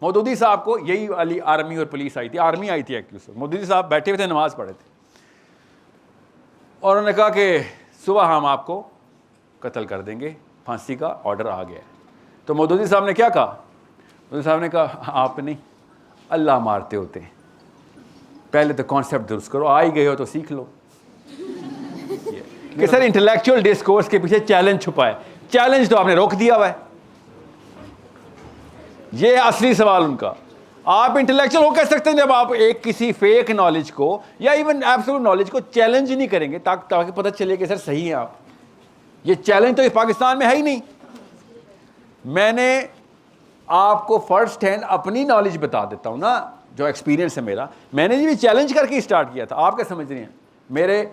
مودودی صاحب کو یہی والی آرمی اور پولیس آئی تھی, آرمی آئی تھی ایکچولی. مودودی صاحب بیٹھے ہوئے تھے, نماز پڑھے تھے, اور انہوں نے کہا کہ صبح ہم آپ کو قتل کر دیں گے, پھانسی کا آرڈر آ گیا ہے. تو مودودی صاحب نے کیا کہا؟ مودودی صاحب نے کہا آپ نہیں, اللہ مارتے ہوتے ہیں, پہلے تو کانسیپٹ درست کرو, آ ہی گئے ہو تو سیکھ لو. کہ سر انٹلیکچوئل ڈسکورس کے پیچھے چیلنج چھپا ہے, چیلنج تو آپ نے روک دیا ہوا ہے. یہ اصلی سوال ان کا. آپ انٹلیکچوئل ہو کہہ سکتے ہیں جب آپ ایک کسی فیک نالج کو یا ایون ایبسولوٹ نالج کو چیلنج نہیں کریں گے تاکہ پتہ چلے کہ سر صحیح ہیں آپ. یہ چیلنج تو اس پاکستان میں ہے ہی نہیں. میں نے آپ کو فرسٹ ہینڈ اپنی نالج بتا دیتا ہوں نا, جو ایکسپیرینس ہے میرا. میں نے بھی چیلنج کر کے اسٹارٹ کیا تھا. آپ کیا سمجھ رہے ہیں؟ میرے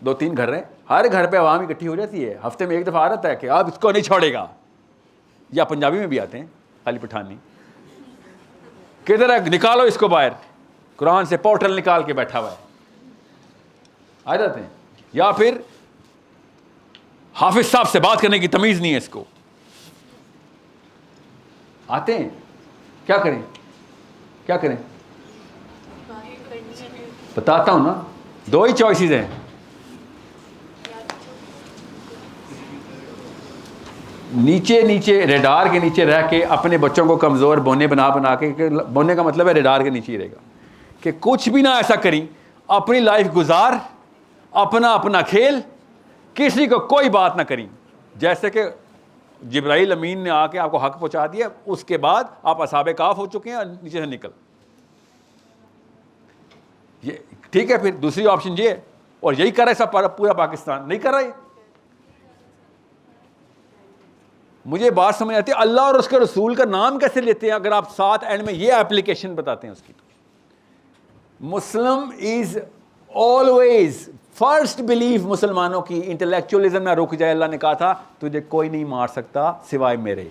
2-3 گھر ہیں, ہر گھر پہ عوام اکٹھی ہو جاتی ہے, ہفتے میں ایک دفعہ آتا ہے کہ آپ اس کو نہیں چھوڑے گا. یا پنجابی میں بھی آتے ہیں, خالی پٹھانی, کدھر ہے نکالو اس کو باہر, قرآن سے پورٹل نکال کے بیٹھا ہوا ہے, آ جاتے ہیں. یا پھر حافظ صاحب سے بات کرنے کی تمیز نہیں ہے اس کو, آتے ہیں. کیا کریں, کیا کریں بتاتا ہوں نا. 2 ہی چوائسیز ہیں, نیچے ریڈار کے نیچے رہ کے اپنے بچوں کو کمزور بونے بنا کے, بونے کا مطلب ہے ریڈار کے نیچے ہی رہے گا, کہ کچھ بھی نہ ایسا کریں, اپنی لائف گزار, اپنا کھیل, کسی کو کوئی بات نہ کریں. جیسے کہ جبرائیل امین نے آ کے آپ کو حق پہنچا دیا, اس کے بعد آپ اصحاب کہف ہو چکے ہیں اور نیچے سے نکل. یہ ٹھیک ہے. پھر دوسری آپشن یہ ہے, اور یہی کر رہا ہے سب, پورا پاکستان نہیں کر رہا ہے. مجھے بات سمجھ آتی ہے, اللہ اور اس کے رسول کا نام کیسے لیتے ہیں اگر آپ ساتھ اینڈ میں یہ اپلیکیشن بتاتے ہیں اس کی. مسلم از آلویز فرسٹ بلیف مسلمانوں کی انٹلیکچوئلزم نہ رک جائے. اللہ نے کہا تھا تجھے کوئی نہیں مار سکتا سوائے میرے.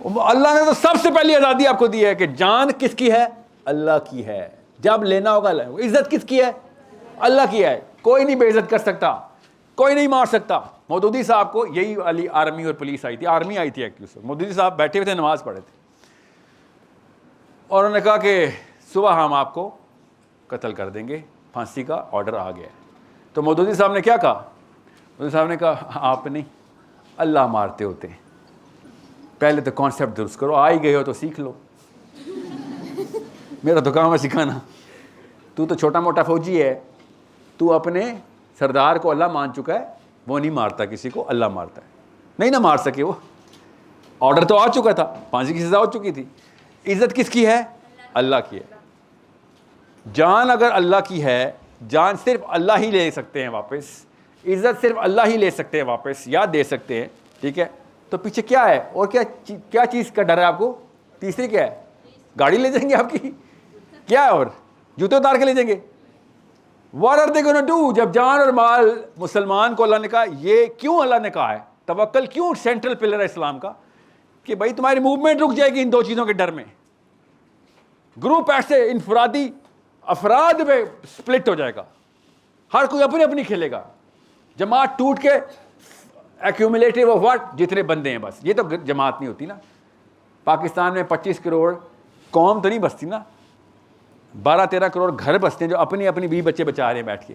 اللہ نے تو سب سے پہلی آزادی آپ کو دی ہے کہ جان کس کی ہے؟ اللہ کی ہے. جب لینا ہوگا, عزت کس کی ہے؟ اللہ کی ہے. کوئی نہیں بے عزت کر سکتا, کوئی نہیں مار سکتا. مودودی صاحب کو یہی والی آرمی اور پولیس آئی تھی, آرمی آئی تھی ایکچولی. مودودی صاحب بیٹھے ہوئے تھے, نماز پڑھے تھے, اور انہوں نے کہا کہ صبح ہم آپ کو قتل کر دیں گے, پھانسی کا آرڈر آ گیا ہے. تو مودودی صاحب نے کیا کہا؟ مودودی صاحب نے کہا آپ نہیں, اللہ مارتے ہوتے ہیں, پہلے تو کانسیپٹ درست کرو, آ ہی گئے ہو تو سیکھ لو. میرا تو کام ہے سکھانا. تو چھوٹا موٹا فوجی ہے, تو اپنے سردار کو اللہ مان چکا ہے, وہ نہیں مارتا کسی کو, اللہ مارتا ہے. نہیں نہ مار سکے, وہ آرڈر تو آ چکا تھا, پھانسی کی سزا ہو چکی تھی. عزت کس کی ہے؟ اللہ کی ہے. جان اگر اللہ کی ہے, جان صرف اللہ ہی لے سکتے ہیں واپس, عزت صرف اللہ ہی لے سکتے ہیں واپس یا دے سکتے ہیں. ٹھیک ہے, تو پیچھے کیا ہے اور کیا چیز کا ڈر ہے آپ کو؟ تیسری کیا ہے؟ گاڑی لے جائیں گے آپ کی, کیا ہے, اور جوتے اتار کے لے جائیں گے. What are they going to do؟ جب جان اور مال مسلمان کو اللہ نے کہا, یہ کیوں اللہ نے کہا ہے توکل کیوں سینٹرل پلر ہے اسلام کا, کہ بھائی تمہاری موومنٹ رک جائے گی ان 2 چیزوں کے ڈر میں. گروپ ایسے انفرادی افراد میں سپلٹ ہو جائے گا, ہر کوئی اپنی کھیلے گا. جماعت ٹوٹ کے ایکومولیٹو آف واٹ, جتنے بندے ہیں بس. یہ تو جماعت نہیں ہوتی نا. پاکستان میں 25 کروڑ قوم تو نہیں بستی نا, 12-13 کروڑ گھر بستے ہیں جو اپنی بیوی بچے بچا رہے ہیں بیٹھ کے.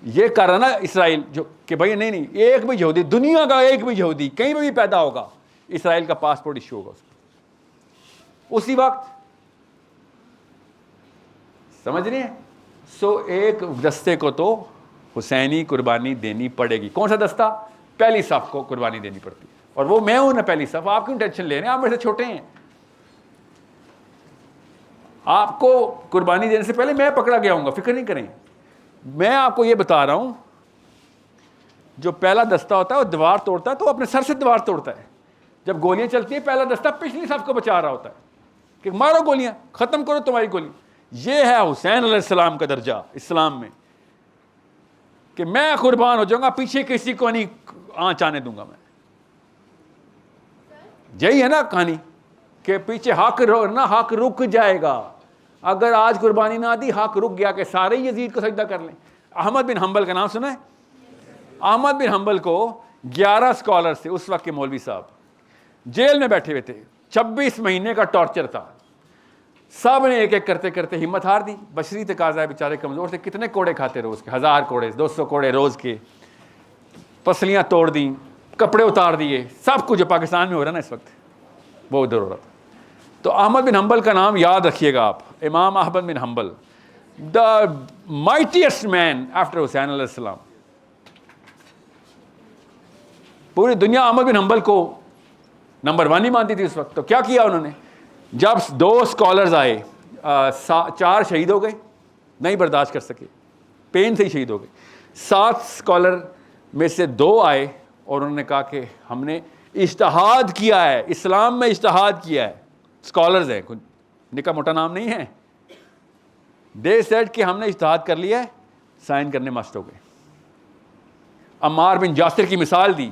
یہ کر رہا نا اسرائیل, جو کہ بھائی نہیں ایک بھی یہودی, دنیا کا ایک بھی یہودی کہیں بھی پیدا ہوگا, اسرائیل کا پاسپورٹ ایشو ہوگا اس کو اسی وقت. سمجھ رہے ہیں؟ سو ایک دستے کو تو حسینی قربانی دینی پڑے گی. کون سا دستہ؟ پہلی صف کو قربانی دینی پڑتی ہے, اور وہ میں ہوں نا پہلی صف. آپ کیوں ٹینشن لے رہے ہیں؟ آپ میرے سے چھوٹے ہیں. آپ کو قربانی دینے سے پہلے میں پکڑا گیا ہوں گا, فکر نہیں کریں. میں آپ کو یہ بتا رہا ہوں, جو پہلا دستہ ہوتا ہے وہ دیوار توڑتا ہے تو اپنے سر سے دیوار توڑتا ہے. جب گولیاں چلتی ہیں پہلا دستہ پچھلی صف کو بچا رہا ہوتا ہے کہ مارو گولیاں, ختم کرو تمہاری گولی. یہ ہے حسین علیہ السلام کا درجہ اسلام میں, کہ میں قربان ہو جاؤں گا, پیچھے کسی کو نہیں آنچ آنے دوں گا میں. یہی ہے نا کہانی, کہ پیچھے حق رک جائے گا. اگر آج قربانی نہ دی, حق رک گیا کہ سارے یزید کو سجدہ کر لیں. احمد بن حنبل کا نام سنا ہے؟ احمد بن حنبل کو 11 اسکالر سے, اس وقت کے مولوی صاحب جیل میں بیٹھے ہوئے تھے, 26 مہینے کا ٹارچر تھا. سب نے ایک ایک کرتے کرتے ہمت ہار دی. بشری تقاضا ہے, بیچارے کمزور تھے. کتنے کوڑے کھاتے روز کے, 1000 کوڑے 200 کوڑے روز کے. پسلیاں توڑ دیں, کپڑے اتار دیے, سب کچھ جو پاکستان میں ہو رہا ہے نا اس وقت وہ ادھر ہو رہا تھا. تو احمد بن حنبل کا نام یاد رکھیے گا آپ, امام احمد بن حنبل, دا مائٹیسٹ مین آفٹر حسین علیہ السلام. پوری دنیا احمد بن حنبل کو نمبر 1 ہی مانتی تھی اس وقت. تو کیا کیا انہوں نے, جب 2 اسکالرز آئے, 4 شہید ہو گئے, نہیں برداشت کر سکے, پین سے ہی شہید ہو گئے. 7 اسکالر میں سے 2 آئے اور انہوں نے کہا کہ ہم نے اجتہاد کیا ہے, اسلام میں اجتہاد کیا ہے. اسکالرز ہیں, کوئی نکا موٹا نام نہیں ہے. دے سیڈ کہ ہم نے اجتہاد کر لیا ہے, سائن کرنے مست ہو گئے. عمار بن یاسر کی مثال دی.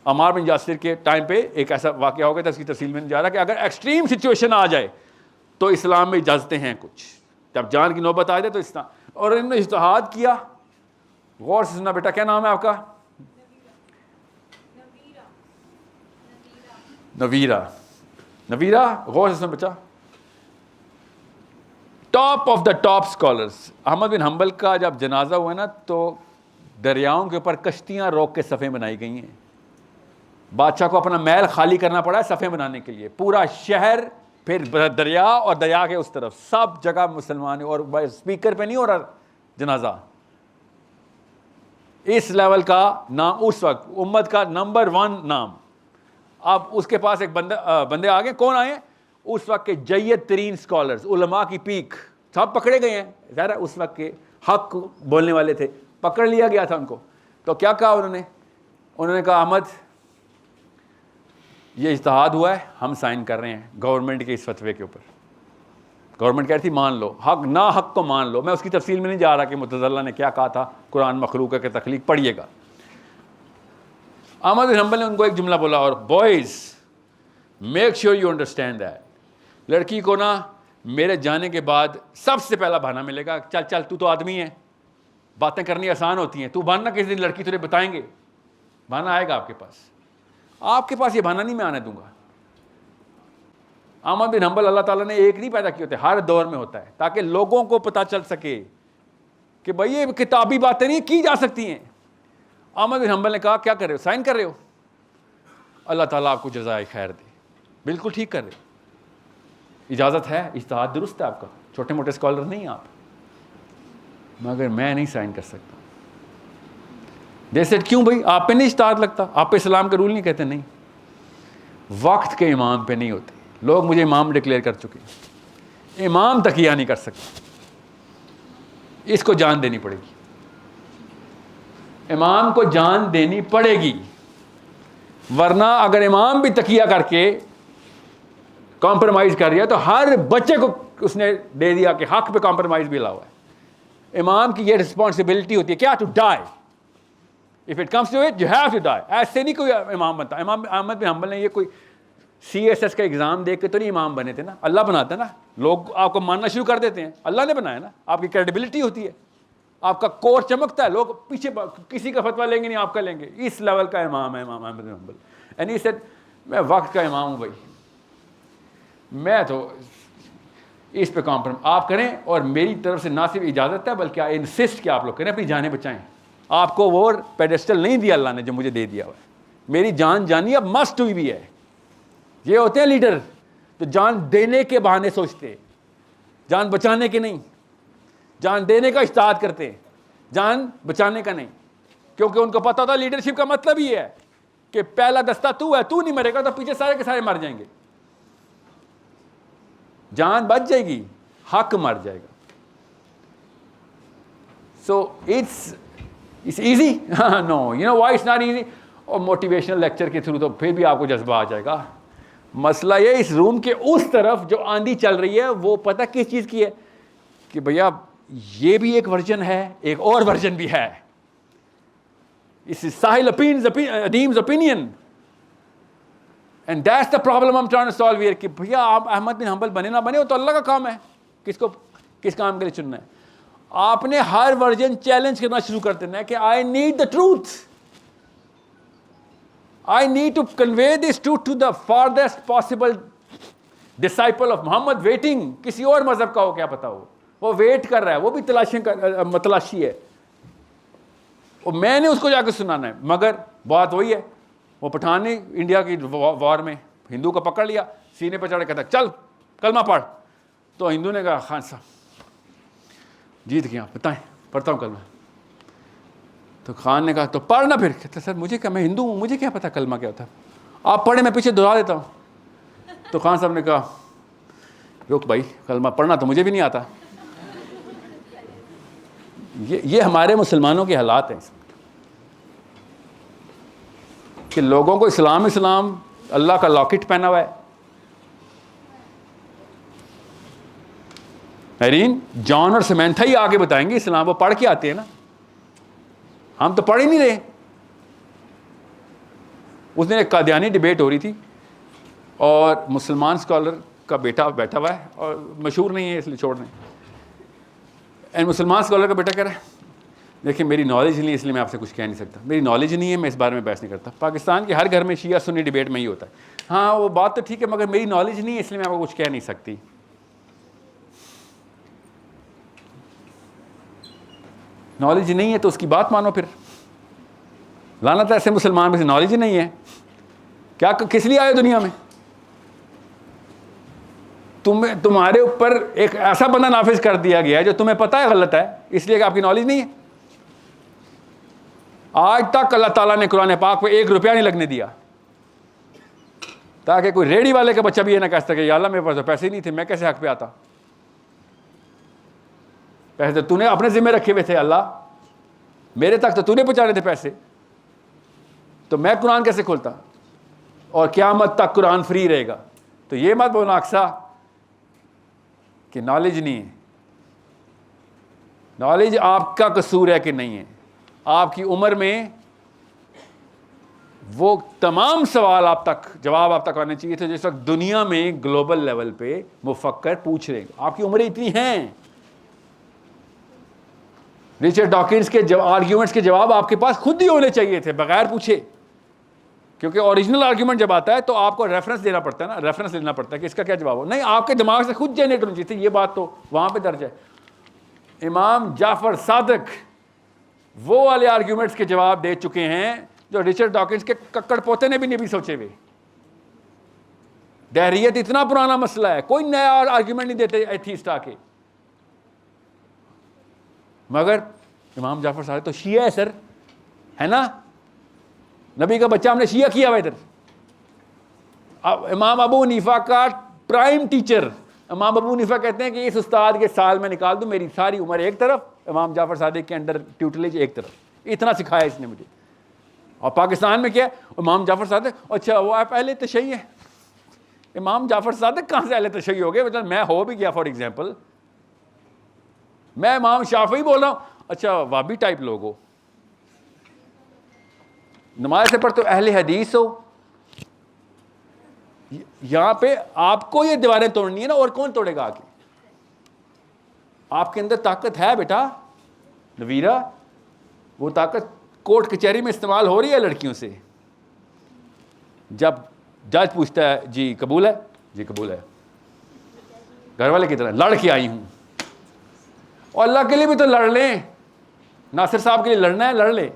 عمار بن یاسر کے ٹائم پہ ایک ایسا واقعہ ہو گیا تھا, اس کی تفصیل میں نہیں جا رہا, کہ اگر ایکسٹریم سچویشن آ جائے تو اسلام میں اجازتیں ہیں کچھ, جب جان کی نوبت آ جائے تو اسلام. اور انہوں نے اجتہاد کیا. غور سے سننا بیٹا, کیا نام ہے آپ کا؟ نویرہ. نویرہ, غور سے سننا بچہ. Top of the top scholars. Ahmad bin Hanbal کا جب جنازہ ہوا نا تو دریاؤں کے اوپر کشتیاں روک کے صفیں بنائی گئی ہیں. بادشاہ کو اپنا محل خالی کرنا پڑا ہے صفیں بنانے کے لیے. پورا شہر, پھر دریا, اور دریا کے اس طرف سب جگہ مسلمان, اور اسپیکر پہ نہیں ہو رہا جنازہ. اس لیول کا نام اس وقت امت کا نمبر 1 نام. اب اس کے پاس ایک بندے آگے, کون آئے اس وقت کے جید ترین اسکالرز, علماء کی پیک, سب پکڑے گئے ہیں. ظاہر ہے اس وقت کے حق بولنے والے تھے, پکڑ لیا گیا تھا ان کو. تو کیا کہا انہوں نے کہا احمد یہ اجتہاد ہوا ہے, ہم سائن کر رہے ہیں گورنمنٹ کے اس فتوے کے اوپر. گورنمنٹ کہتی مان لو, حق نہ حق کو مان لو. میں اس کی تفصیل میں نہیں جا رہا کہ معتزلہ نے کیا کہا تھا, قرآن مخلوق ہے کہ تخلیق, پڑھیے گا. احمد بن حنبل نے ان کو ایک جملہ بولا, اور boys make sure you understand that, لڑکی کو نا میرے جانے کے بعد سب سے پہلا بہانہ ملے گا, چل چل تو آدمی ہے, باتیں کرنی آسان ہوتی ہیں, تو بہانہ کس دن لڑکی تجھے بتائیں گے, بہانہ آئے گا آپ کے پاس. آپ کے پاس یہ بہانہ نہیں میں آنے دوں گا. احمد بن حنبل اللہ تعالیٰ نے ایک نہیں پیدا کیے ہوتے, ہر دور میں ہوتا ہے, تاکہ لوگوں کو پتہ چل سکے کہ بھائی یہ کتابی باتیں نہیں کی جا سکتی ہیں. احمد بن حنبل نے کہا کیا کر رہے ہو, سائن کر رہے ہو, اللہ تعالیٰ آپ کو جزائے خیر دے, بالکل ٹھیک کر رہے ہو, اجازت ہے, اجتہاد درست ہے آپ کا, چھوٹے موٹے اسکالر نہیں آپ, مگر میں نہیں سائن کر سکتا. جیسے کیوں بھائی, آپ پہ نہیں اجتہاد لگتا, آپ پہ اسلام کے رول نہیں کہتے. نہیں, وقت کے امام پہ نہیں ہوتے. لوگ مجھے امام ڈکلیئر کر چکے, امام تقیہ نہیں کر سکتے, اس کو جان دینی پڑے گی, امام کو جان دینی پڑے گی. ورنہ اگر امام بھی تقیہ کر کے کمپرومائز کر رہا ہے تو ہر بچے کو اس نے دے دیا کہ حق پہ کمپرومائز بھی لاؤ ہے. امام کی یہ رسپانسبلٹی ہوتی ہے کیا, to die, if it comes to it you have to die. ایسے نہیں کوئی امام بنتا. امام احمد بن حنبل نے یہ کوئی CSS کا ایگزام دے کے تو نہیں امام بنے تھے نا, اللہ بناتا ہے نا. لوگ آپ کو ماننا شروع کر دیتے ہیں, اللہ نے بنایا نا, آپ کی کریڈیبلٹی ہوتی ہے, آپ کا کور چمکتا ہے, لوگ پیچھے کسی کا فتویٰ لیں گے نہیں, آپ کا لیں گے. اس لیول کا امام ہے امام Ahmad bin Hanbal. And he said میں وقت کا امام ہوں بھائی, میں تو اس پہ کمپرومائز آپ کریں, اور میری طرف سے نہ صرف اجازت ہے بلکہ آئی انسسٹ کہ آپ لوگ کریں, اپنی جانیں بچائیں. آپ کو وہ پیڈسٹل نہیں دیا اللہ نے جو مجھے دے دیا ہوا ہے. میری جان جانی اب مسٹ ہوئی بھی ہے. یہ ہوتے ہیں لیڈر جو جان دینے کے بہانے سوچتے, جان بچانے کے نہیں. جان دینے کا اجتہاد کرتے, جان بچانے کا نہیں, کیونکہ ان کو پتا تھا لیڈرشپ کا مطلب ہی ہے کہ پہلا دستہ تو ہے, تو نہیں مرے گا تو پیچھے سارے کے سارے مر جائیں گے. جان بچ جائے گی, حق مر جائے گا. So it's easy, no, you know why it's not easy. اور موٹیویشنل لیکچر کے تھرو تو پھر بھی آپ کو جذبہ آ جائے گا. مسئلہ یہ اس روم کے اس طرف جو آندھی چل رہی ہے وہ پتہ کس چیز کی ہے, کہ بھیا یہ بھی ایک ورژن ہے, ایک اور ورژن بھی ہے. اس ساحل ادیم's opinion, and that's the problem I'm trying to solve here. کہ بھیا آپ احمد بن حنبل بنے نہ بنے وہ تو اللہ کا کام ہے, کس کام کے لیے چننا ہے. آپ نے ہر ورژن چیلنج کرنا شروع کر دینا ہے کہ I need the truth. I need to convey this truth to the farthest possible disciple of Muhammad waiting. کسی اور مذہب کا ہو کیا پتا ہو, وہ ویٹ کر رہا ہے, وہ بھی تلاشی ہے, اور میں نے اس کو جا کے سنانا ہے. مگر بات وہی ہے, وہ پٹھان نے انڈیا کی وار میں ہندو کو پکڑ لیا, سینے پہ چڑھ کے کہتا چل کلمہ پڑھ. تو ہندو نے کہا خان صاحب جیت گیا, بتائیں پڑھتا ہوں کلمہ. تو خان نے کہا تو پڑھ نا. پھر کہتا سر مجھے کیا, میں ہندو ہوں, مجھے کیا پتا کلمہ کیا ہوتا ہے, آپ پڑھیں میں پیچھے دہرا دیتا ہوں. تو خان صاحب نے کہا رک بھائی, کلمہ پڑھنا تو مجھے بھی نہیں آتا. یہ ہمارے مسلمانوں کے حالات ہیں کہ لوگوں کو اسلام اللہ کا لاکٹ پہنا ہوا ہے. مہرین جان اور سمینتھا ہی آگے بتائیں گے اسلام, وہ پڑھ کے آتے ہیں نا, ہم تو پڑھ ہی نہیں رہے. اس دن ایک قادیانی ڈیبیٹ ہو رہی تھی, اور مسلمان اسکالر کا بیٹا بیٹھا ہوا ہے, اور مشہور نہیں ہے اس لیے چھوڑ دیں. مسلمان اسکالر کا بیٹا کہہ رہا ہے دیکھیں میری نالج نہیں ہے اس لیے میں آپ سے کچھ کہہ نہیں سکتا, میری نالج نہیں ہے, میں اس بارے میں بحث نہیں کرتا. پاکستان کے ہر گھر میں شیعہ سنی ڈیبیٹ میں ہی ہوتا ہے. ہاں وہ بات تو ٹھیک ہے, مگر میری نالج نہیں ہے اس لیے میں آپ کو کچھ کہہ نہیں سکتی. نالج نہیں ہے تو اس کی بات مانو. پھر لعنت ہے ایسے مسلمان میں سے نالج ہی نہیں ہے. کیا کس لیے آئے دنیا میں؟ تمہارے اوپر ایک ایسا بندہ نافذ کر دیا گیا ہے جو تمہیں پتہ ہے غلط ہے, اس لیے کہ آپ کی نالج نہیں ہے. آج تک اللہ تعالیٰ نے قرآن پاک پہ 1 روپیہ نہیں لگنے دیا, تاکہ کوئی ریڑھی والے کا بچہ بھی یہ نہ کہہ سکے یا اللہ میرے پاس تو پیسے نہیں تھے, میں کیسے حق پہ آتا. پیسے تو نے اپنے ذمہ رکھے ہوئے تھے, اللہ میرے تک تو نے پہنچانے تھے پیسے, تو میں قرآن کیسے کھولتا, اور قیامت تک قرآن فری رہے گا. تو یہ مت بولنا اقسا کہ نالج نہیں ہے. نالج آپ کا قصور ہے کہ نہیں ہے. آپ کی عمر میں وہ تمام سوال جواب آپ تک آنے چاہیے تھے جس وقت دنیا میں گلوبل لیول پہ مفکر پوچھ رہے ہیں. آپ کی عمریں اتنی ہیں. رچرڈ ڈاکنز کے آرگیومنٹس کے جواب آپ کے پاس خود ہی ہونے چاہیے تھے بغیر پوچھے, کیونکہ اوریجنل آرگیومنٹ جب آتا ہے تو آپ کو ریفرنس دینا پڑتا ہے نا, ریفرنس لینا پڑتا ہے کہ اس کا کیا جواب ہو. نہیں, آپ کے دماغ سے خود جنریٹ ہونی چاہیے تھی. یہ بات تو وہاں پہ درج ہے. امام جعفر صادق وہ والے آرگیومنٹس کے جواب دے چکے ہیں جو رچرڈ ڈاکنز کے ککڑ پوتے نے بھی نہیں سوچے ہوئے. دہریت اتنا پرانا مسئلہ ہے, کوئی نیا آرگیومنٹ نہیں دیتے ایتھیسٹ آ کے. مگر امام جعفر صادق تو شیعہ ہے سر, ہے نا, نبی کا بچہ ہم نے شیعہ کیا ہوا ادھر. امام ابو حنیفہ کا پرائم ٹیچر, امام ابو حنیفہ کہتے ہیں کہ اس استاد کے سال میں نکال دوں, میری ساری عمر ایک طرف, امام جعفر صادق کے انڈر ٹیوٹلیج ایک طرف. اتنا سکھایا اس نے مجھے. اور پاکستان میں کیا ہے, امام جعفر صادق, اچھا وہ آپ اہل تشیع ہیں. امام جعفر صادق کہاں سے اہل تشیع ہو گئے؟ مطلب میں ہو بھی گیا فار ایگزامپل, میں امام شافعی بول رہا ہوں, اچھا وابی ٹائپ لوگ ہو, نماز سے پڑھتے ہو, اہل حدیث ہو. یہاں پہ آپ کو یہ دیواریں توڑنی ہے نا, اور کون توڑے گا آگے؟ آپ کے اندر طاقت ہے بیٹا نویرا, وہ طاقت کورٹ کچہری میں استعمال ہو رہی ہے لڑکیوں سے. جب جج پوچھتا ہے جی قبول ہے, جی قبول ہے, گھر والے کی طرح لڑ کے آئی ہوں, اور اللہ کے لیے بھی تو لڑ لیں. ناصر صاحب کے لیے لڑنا ہے, لڑ لے,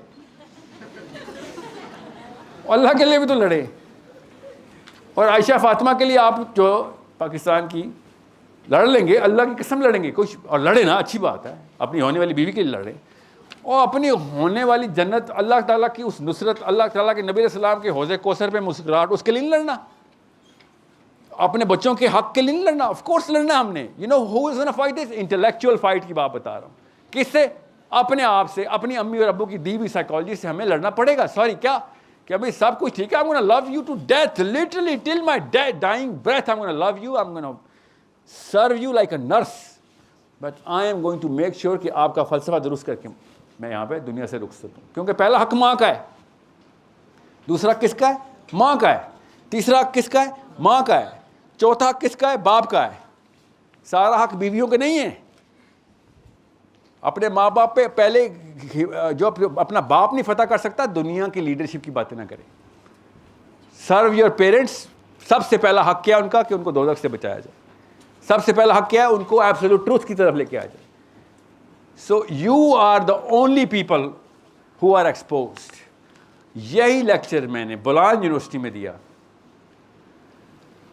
اور اللہ کے لیے بھی تو لڑے. اور عائشہ فاطمہ کے لیے آپ جو پاکستان کی لڑ لیں گے, اللہ کی قسم لڑیں گے کچھ, اور لڑے نا, اچھی بات ہے, اپنی ہونے والی بیوی کے لیے لڑیں, اور اپنی ہونے والی جنت, اللہ تعالیٰ کی اس نصرت, اللہ تعالیٰ کے نبی علیہ السلام کے حوض کوثر پہ مسکراہٹ, اس کے لیے نہیں لڑنا. اپنے بچوں کے حق کے لیے نہیں لڑنا, آف کورس لڑنا ہم نے. You know who is gonna fight this? Intellectual fight کی بات بتا رہا ہوں. کس سے؟ اپنے آپ سے, اپنی امی اور ابو کی دی ہوئی سائیکالوجی سے ہمیں لڑنا پڑے گا. سوری کیا کہ ابھی سب کچھ ٹھیک ہے, I'm gonna love you to death, literally till my dying breath I'm gonna love you, I'm gonna serve you like a nurse, but I am going to make sure کہ آپ کا فلسفہ درست کر کے میں یہاں پہ دنیا سے رخصت ہوں. کیونکہ پہلا حق ماں کا ہے, دوسرا کس کا ہے؟ ماں کا ہے. تیسرا حق کس کا ہے؟ ماں کا ہے. چوتھا حق کس کا ہے؟ باپ کا ہے. سارا حق بیویوں کے نہیں ہے. اپنے ماں باپ پہ پہلے جو اپنا باپ نہیں فتح کر سکتا, دنیا کی لیڈرشپ کی باتیں نہ کرے. Serve your parents. سب سے پہلا حق کیا ہے ان کا کہ ان کو دوزخ سے بچایا جائے. سب سے پہلا حق کیا ہے ان کو ایبسولوٹ ٹروتھ کی طرف لے کے آ جائے. So you are the only people who are exposed. یہی لیکچر میں نے بولان یونیورسٹی میں دیا.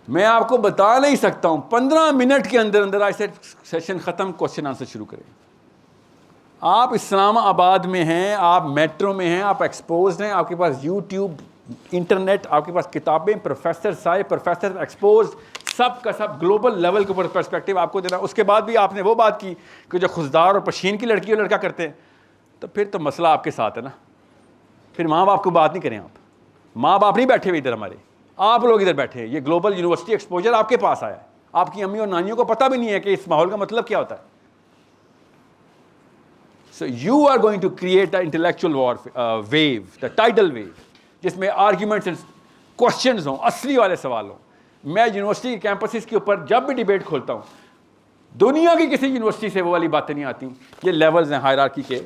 میں آپ کو بتا نہیں سکتا ہوں, 15 منٹ کے اندر اندر ایسے سیشن ختم, کوشچن آنسر شروع کریں. آپ اسلام آباد میں ہیں, آپ میٹرو میں ہیں, آپ ایکسپوزڈ ہیں, آپ کے پاس یوٹیوب, انٹرنیٹ, آپ کے پاس کتابیں, پروفیسر صاحب, پروفیسر ایکسپوزڈ, سب کا سب گلوبل لیول کے اوپر پرسپیکٹیو آپ کو دینا. اس کے بعد بھی آپ نے وہ بات کی کہ جو خوددار اور پشین کی لڑکی اور لڑکا کرتے ہیں, تو پھر تو مسئلہ آپ کے ساتھ ہے نا. پھر ماں باپ کو بات نہیں کریں آپ. ماں باپ نہیں بیٹھے ہوئے ادھر ہمارے, آپ لوگ ادھر بیٹھے ہیں. یہ گلوبل یونیورسٹی ایکسپوجر آپ کے پاس آیا ہے. آپ کی امی اور نانیوں کو پتہ بھی نہیں ہے کہ اس ماحول کا مطلب کیا ہوتا ہے. So you are going to create the intellectual wave, the tidal wave, جس میں arguments and questions ہوں, اصلی والے سوال ہوں. میں یونیورسٹی کے کیمپسز کے اوپر جب بھی ڈیبیٹ کھولتا ہوں, دنیا کی کسی یونیورسٹی سے وہ والی باتیں نہیں آتی. یہ لیولز ہیں ہائرارکی کے,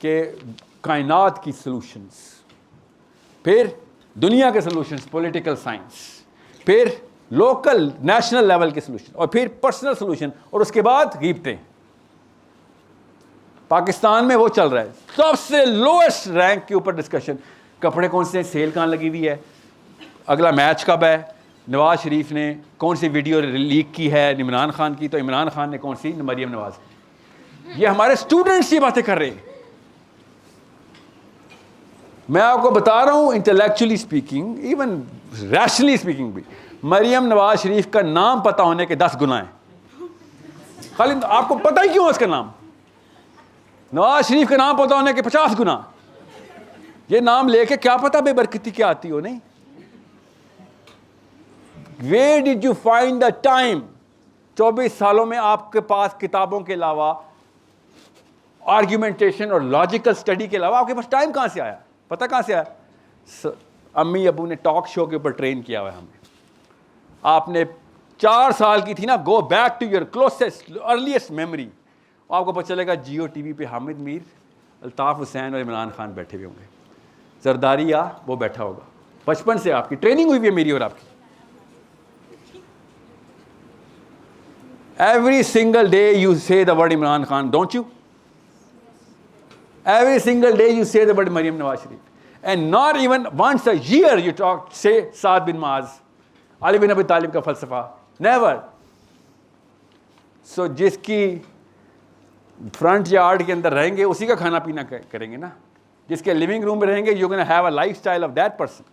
کہ کائنات کی سولوشنز, پھر دنیا کے سولوشنز, پولیٹیکل سائنس, پھر لوکل نیشنل لیول کے سولوشن, اور پھر پرسنل سولوشن, اور اس کے بعد غیبتیں. پاکستان میں وہ چل رہا ہے, سب سے لوئسٹ رینک کے اوپر ڈسکشن. کپڑے کون سے, سیل کہاں لگی ہوئی ہے, اگلا میچ کب ہے, نواز شریف نے کون سی ویڈیو لیک کی ہے عمران خان کی, تو عمران خان نے کون سی, مریم نواز. یہ ہمارے اسٹوڈنٹس یہ باتیں کر رہے ہیں. میں آپ کو بتا رہا ہوں, intellectually speaking, even rationally speaking بھی, مریم نواز شریف کا نام پتہ ہونے کے 10 گناہ ہیں. خالی آپ کو پتہ ہی کیوں ہے اس کا نام. نواز شریف کا نام پتہ ہونے کے 50 گنا. یہ نام لے کے کیا پتا بے برکتی کیا آتی ہو. نہیں, where did you find the time. 24 سالوں میں آپ کے پاس کتابوں کے علاوہ, آرگیومنٹیشن اور لاجیکل اسٹڈی کے علاوہ آپ کے پاس ٹائم کہاں سے آیا, پتہ کہاں سے آیا. امی ابو نے ٹاک شو کے اوپر ٹرین کیا ہوا ہے ہمیں. آپ نے 4 سال کی تھی نا, go back to your closest earliest memory, آپ کو پتہ چلے گا جیو ٹی وی پہ حامد میر, الطاف حسین اور عمران خان بیٹھے ہوئے ہوں گے. زرداری وہ بیٹھا ہوگا. بچپن سے آپ کی ٹریننگ ہوئی ہے میری اور آپ کی. Every single day you say the word Imran Khan, don't you. Every single day you say the word Maryam Nawaz Sharif. And not even once a year you talk say Saad بن معاذ, علی بن ابی طالب کا فلسفہ. نیور. سو جس کی فرنٹ یارڈ کے اندر رہیں گے اسی کا کھانا پینا کریں گے نا. جس کے لیونگ روم میں رہیں گے, you can have a life style of that person.